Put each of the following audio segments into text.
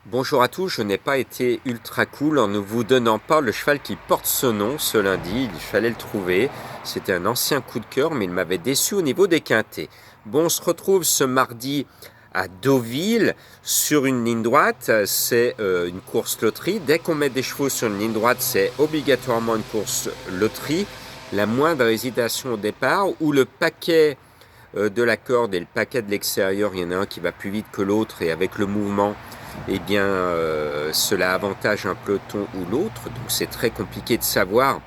Bonjour à tous, je n'ai pas été ultra cool en ne vous donnant pas le cheval qui porte ce nom ce lundi, il fallait le trouver. C'était un ancien coup de cœur, mais il m'avait déçu au niveau des quintés. Bon, on se retrouve ce mardi à Deauville sur une ligne droite, c'est une course loterie. Dès qu'on met des chevaux sur une ligne droite, c'est obligatoirement une course loterie. La moindre hésitation au départ, ou le paquet de la corde et le paquet de l'extérieur, il y en a un qui va plus vite que l'autre et avec le mouvement, eh bien, cela avantage un peloton ou l'autre. Donc c'est très compliqué de savoir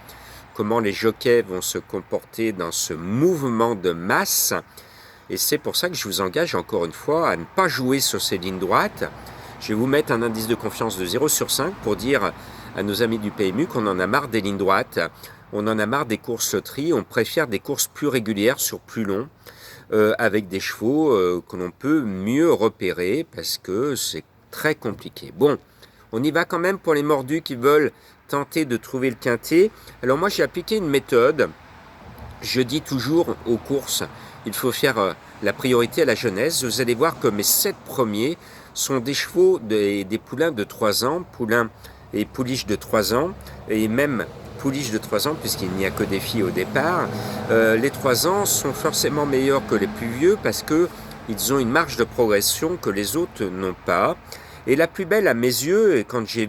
comment les jockeys vont se comporter dans ce mouvement de masse. Et c'est pour ça que je vous engage encore une fois à ne pas jouer sur ces lignes droites. Je vais vous mettre un indice de confiance de 0 sur 5 pour dire à nos amis du PMU qu'on en a marre des lignes droites, on en a marre des courses loteries, on préfère des courses plus régulières sur plus long, avec des chevaux que l'on peut mieux repérer parce que c'est très compliqué. Bon, on y va quand même pour les mordus qui veulent tenter de trouver le quintet. Alors moi j'ai appliqué une méthode. Je dis toujours aux courses, il faut faire la priorité à la jeunesse. Vous allez voir que mes 7 premiers sont des chevaux, des poulains de 3 ans, poulains et pouliches de 3 ans, et même pouliches de 3 ans, puisqu'il n'y a que des filles au départ. Les 3 ans sont forcément meilleurs que les plus vieux parce qu'ils ont une marge de progression que les autres n'ont pas. Et la plus belle à mes yeux, quand j'ai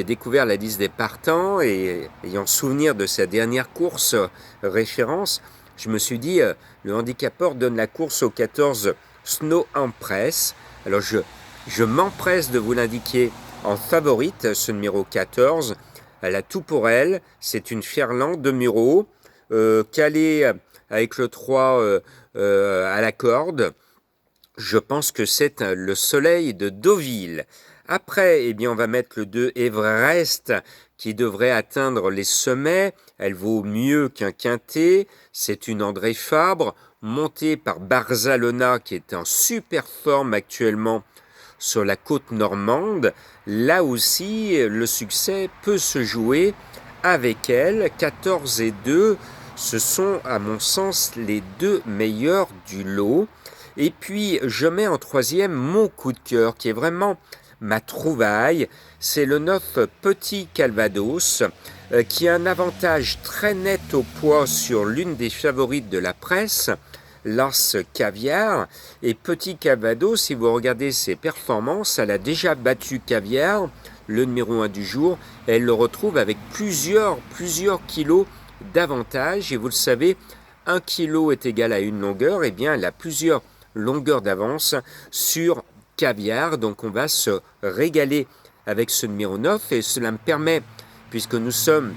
découvert la liste des partants et ayant souvenir de sa dernière course référence, je me suis dit, le handicapeur donne la course au 14 Snow Empress. Alors je m'empresse de vous l'indiquer en favorite, ce numéro 14. Elle a tout pour elle. C'est une Ferland de Muro, calée avec le 3 à la corde. Je pense que c'est le soleil de Deauville. Après, eh bien, on va mettre le 2 Everest qui devrait atteindre les sommets. Elle vaut mieux qu'un quintet. C'est une André Fabre montée par Barzalona qui est en super forme actuellement sur la côte normande. Là aussi, le succès peut se jouer avec elle. 14 et 2, ce sont à mon sens les deux meilleurs du lot. Et puis, je mets en troisième mon coup de cœur, qui est vraiment ma trouvaille. C'est le 9 Petit Calvados, qui a un avantage très net au poids sur l'une des favorites de la presse, l'As Caviar. Et Petit Calvados, si vous regardez ses performances, elle a déjà battu Caviar, le numéro 1 du jour. Elle le retrouve avec plusieurs kilos d'avantage. Et vous le savez, 1 kilo est égal à une longueur. Et bien, elle a plusieurs longueur d'avance sur Caviar. Donc on va se régaler avec ce numéro 9 et cela me permet, puisque nous sommes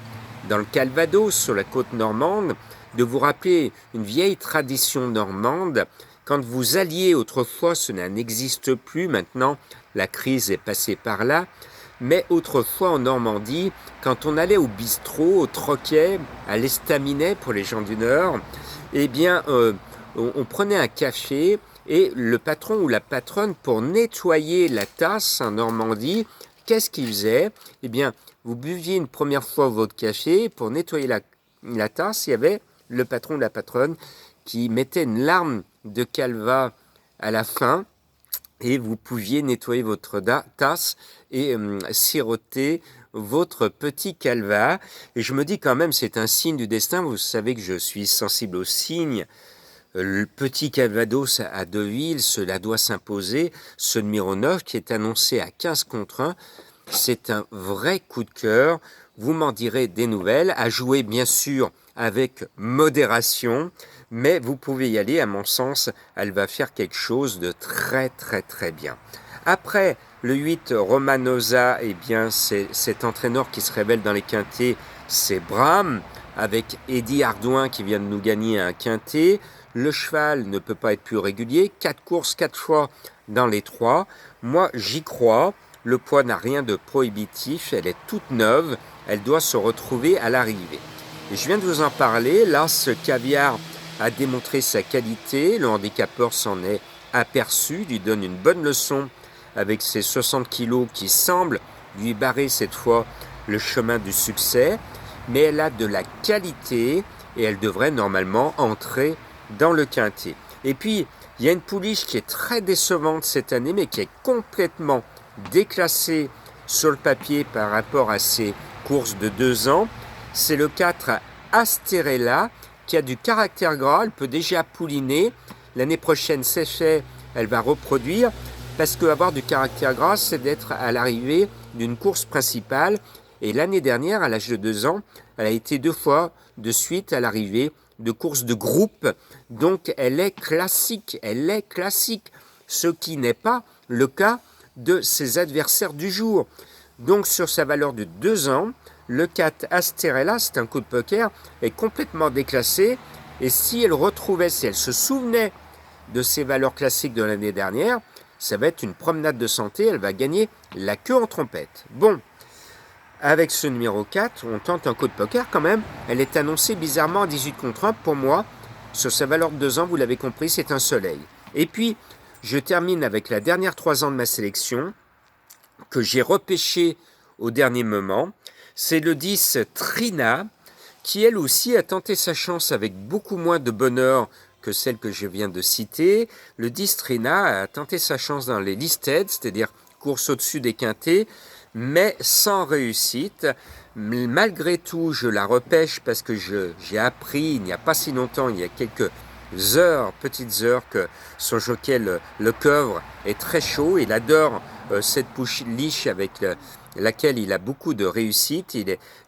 dans le Calvados, sur la côte normande, de vous rappeler une vieille tradition normande. Quand vous alliez autrefois, cela n'existe plus maintenant, la crise est passée par là, mais autrefois en Normandie, quand on allait au bistrot, au troquet, à l'estaminet pour les gens du Nord, eh bien on prenait un café et le patron ou la patronne, pour nettoyer la tasse en Normandie, qu'est-ce qu'il faisait? Eh bien, vous buviez une première fois votre café, pour nettoyer la tasse, il y avait le patron ou la patronne qui mettait une larme de calva à la fin, et vous pouviez nettoyer votre tasse et siroter votre petit calva. Et je me dis quand même, c'est un signe du destin. Vous savez que je suis sensible aux signes. Le Petit Calvados à Deauville, cela doit s'imposer. Ce numéro 9 qui est annoncé à 15 contre 1, c'est un vrai coup de cœur. Vous m'en direz des nouvelles, à jouer bien sûr avec modération, mais vous pouvez y aller, à mon sens, elle va faire quelque chose de très bien. Après le 8 Romanosa, eh bien c'est cet entraîneur qui se révèle dans les quintets, c'est Bram, avec Eddy Ardouin qui vient de nous gagner un quintet. Le cheval ne peut pas être plus régulier. 4 courses, 4 fois dans les 3. Moi, j'y crois. Le poids n'a rien de prohibitif. Elle est toute neuve. Elle doit se retrouver à l'arrivée. Et je viens de vous en parler. Là, ce Caviar a démontré sa qualité. Le handicapeur s'en est aperçu, lui donne une bonne leçon avec ses 60 kilos qui semblent lui barrer cette fois le chemin du succès. Mais elle a de la qualité et elle devrait normalement entrer dans le quintet. Et puis, il y a une pouliche qui est très décevante cette année, mais qui est complètement déclassé sur le papier par rapport à ses courses de 2 ans, c'est le 4 Asterella qui a du caractère gras, elle peut déjà pouliner. L'année prochaine, c'est fait, elle va reproduire, parce qu'avoir du caractère gras, c'est d'être à l'arrivée d'une course principale. Et l'année dernière, à l'âge de 2 ans, elle a été 2 fois de suite à l'arrivée de courses de groupe. Donc elle est classique, ce qui n'est pas le cas de ses adversaires du jour. Donc sur sa valeur de 2 ans, le 4 Asterella, c'est un coup de poker, est complètement déclassé. Et si elle se souvenait de ses valeurs classiques de l'année dernière, ça va être une promenade de santé, elle va gagner la queue en trompette. Bon, avec ce numéro 4, on tente un coup de poker quand même. Elle est annoncée bizarrement à 18 contre 1. Pour moi, sur sa valeur de 2 ans, vous l'avez compris, c'est un soleil. Et puis, je termine avec la dernière 3 ans de ma sélection, que j'ai repêché au dernier moment. C'est le 10 Trina, qui elle aussi a tenté sa chance avec beaucoup moins de bonheur que celle que je viens de citer. Le 10 Trina a tenté sa chance dans les listed, c'est-à-dire course au-dessus des quintés, mais sans réussite. Malgré tout, je la repêche parce que j'ai appris il n'y a pas si longtemps, il y a quelques petites heures, que son jockey, le Coeuvre, est très chaud. Il adore cette pouliche avec laquelle il a beaucoup de réussite.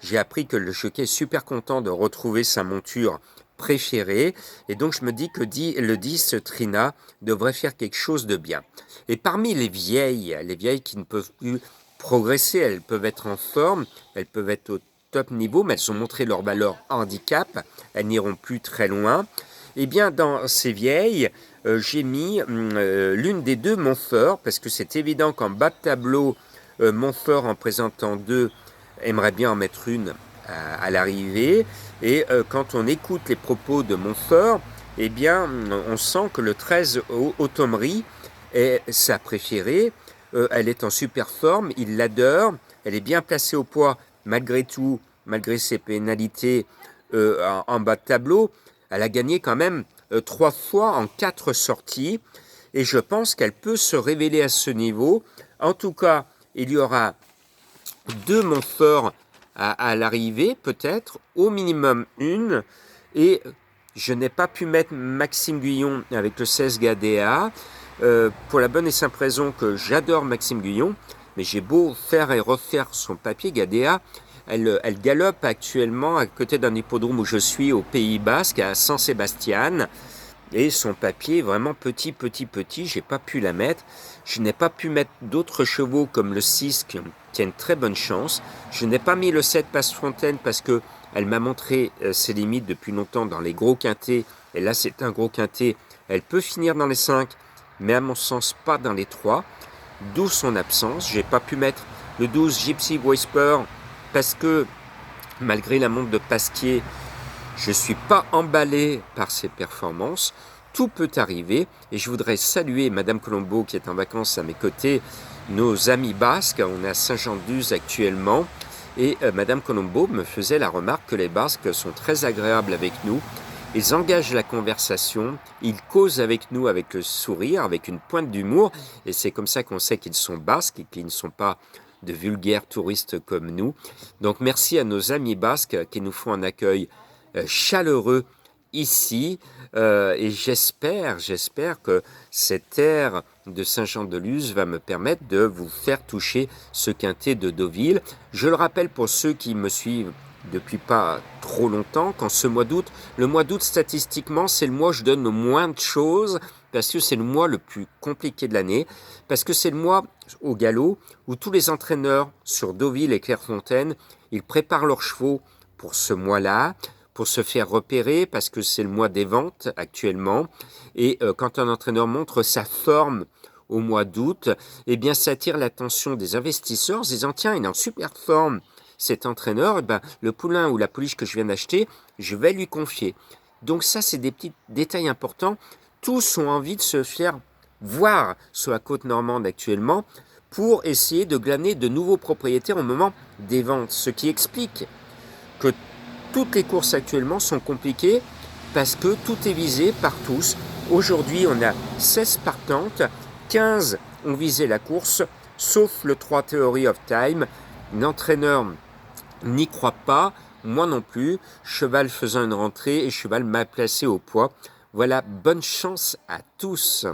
J'ai appris que le jockey est super content de retrouver sa monture préférée. Et donc je me dis que le 10 Trina devrait faire quelque chose de bien. Et parmi les vieilles qui ne peuvent plus progresser, elles peuvent être en forme, elles peuvent être au top niveau, mais elles ont montré leur valeur handicap, elles n'iront plus très loin. Eh bien, dans ces vieilles, j'ai mis l'une des deux Montfort, parce que c'est évident qu'en bas de tableau, Montfort, en présentant 2, aimerait bien en mettre une à l'arrivée. Et quand on écoute les propos de Montfort, eh bien, on sent que le 13 Automnerie est sa préférée. Elle est en super forme, il l'adore, elle est bien placée au poids malgré tout, malgré ses pénalités en bas de tableau. Elle a gagné quand même 3 fois en 4 sorties et je pense qu'elle peut se révéler à ce niveau. En tout cas, il y aura 2 Montfort à l'arrivée, peut-être, au minimum une. Et je n'ai pas pu mettre Maxime Guyon avec le 16 Gadea. Pour la bonne et simple raison que j'adore Maxime Guyon, mais j'ai beau faire et refaire son papier, Gadea, elle galope actuellement à côté d'un hippodrome où je suis au Pays Basque, à San Sebastian, et son papier est vraiment petit, j'ai pas pu la mettre. Je n'ai pas pu mettre d'autres chevaux comme le 6 qui a une très bonne chance. Je n'ai pas mis le 7 Passe-Fontaine parce que elle m'a montré ses limites depuis longtemps dans les gros quintés, et là c'est un gros quintet, elle peut finir dans les 5, mais à mon sens pas dans les 3, d'où son absence. J'ai pas pu mettre le 12 Gypsy Whisper parce que malgré la montre de Pasquier, je ne suis pas emballé par ses performances. Tout peut arriver et je voudrais saluer Madame Colombo qui est en vacances à mes côtés, nos amis basques. On est à Saint-Jean-de-Luz actuellement et Madame Colombo me faisait la remarque que les Basques sont très agréables avec nous. Ils engagent la conversation, ils causent avec nous avec le sourire, avec une pointe d'humour, et c'est comme ça qu'on sait qu'ils sont basques et qu'ils ne sont pas de vulgaires touristes comme nous. Donc merci à nos amis basques qui nous font un accueil chaleureux ici, et j'espère que cette aire de Saint-Jean-de-Luz va me permettre de vous faire toucher ce quintet de Deauville. Je le rappelle pour ceux qui me suivent depuis pas trop longtemps, qu'en ce mois d'août, le mois d'août statistiquement c'est le mois où je donne le moins de choses, parce que c'est le mois le plus compliqué de l'année, parce que c'est le mois au galop où tous les entraîneurs sur Deauville et Clairefontaine, ils préparent leurs chevaux pour ce mois-là, pour se faire repérer, parce que c'est le mois des ventes actuellement, et quand un entraîneur montre sa forme au mois d'août, eh bien ça attire l'attention des investisseurs en se disant tiens, il est en super forme, cet entraîneur, eh ben, le poulain ou la pouliche que je viens d'acheter, je vais lui confier. Donc ça, c'est des petits détails importants. Tous ont envie de se faire voir sur la côte normande actuellement pour essayer de glaner de nouveaux propriétaires au moment des ventes. Ce qui explique que toutes les courses actuellement sont compliquées parce que tout est visé par tous. Aujourd'hui, on a 16 partantes, 15 on visait la course, sauf le 3 Theory of Time. L'entraîneur n'y croit pas, moi non plus. Cheval faisant une rentrée et cheval mal placé au poids. Voilà, bonne chance à tous.